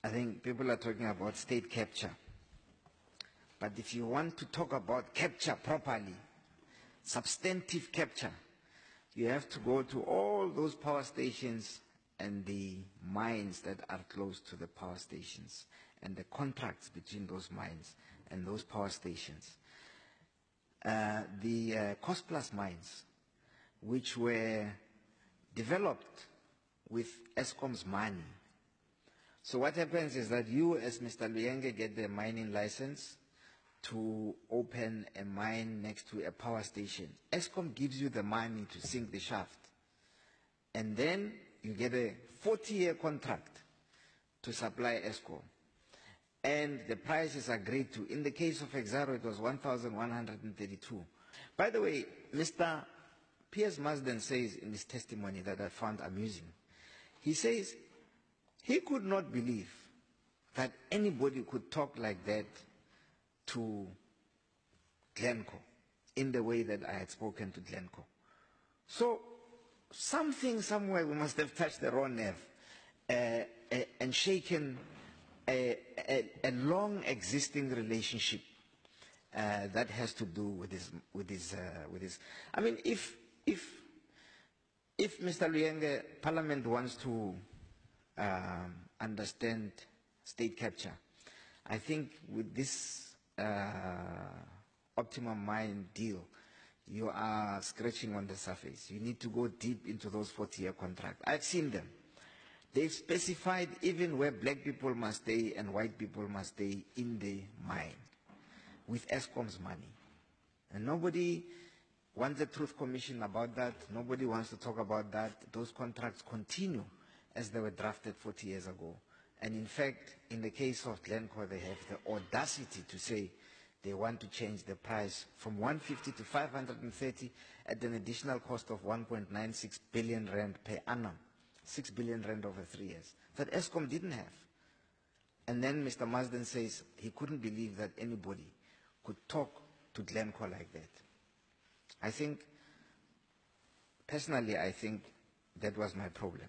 I think people are talking about state capture. But if you want to talk about capture properly, substantive capture, you have to go to all those power stations and the mines that are close to the power stations and the contracts between those mines and those power stations. The cost plus mines, which were developed with Eskom's money. So what happens is that you, as Mr. Luyenge, get the mining license to open a mine next to a power station. Eskom gives you the money to sink the shaft. And then you get a 40-year contract to supply Eskom. And the price is agreed to. In the case of Exaro, it was 1,132. By the way, Mr. Piers Marsden says in his testimony that I found amusing. He says he could not believe that anybody could talk like that to Glencore in the way that I had spoken to Glencore. So something somewhere we must have touched the raw nerve and shaken a long existing relationship that has to do with this. I mean, if Mr. Luyenge, Parliament wants to understand state capture, I think with this optimum mine deal, you are scratching on the surface. You need to go deep into those 40-year contracts. I've seen them. They've specified even where black people must stay and white people must stay in the mine with Eskom's money. And nobody wants a truth commission about that. Nobody wants to talk about that. Those contracts continue as they were drafted 40 years ago. And in fact, in the case of Glencore, they have the audacity to say they want to change the price from 150 to 530 at an additional cost of 1.96 billion rand per annum. 6 billion rand over 3 years. That Eskom didn't have. And then Mr. Marsden says he couldn't believe that anybody could talk to Glencore like that. I think, personally, I think that was my problem.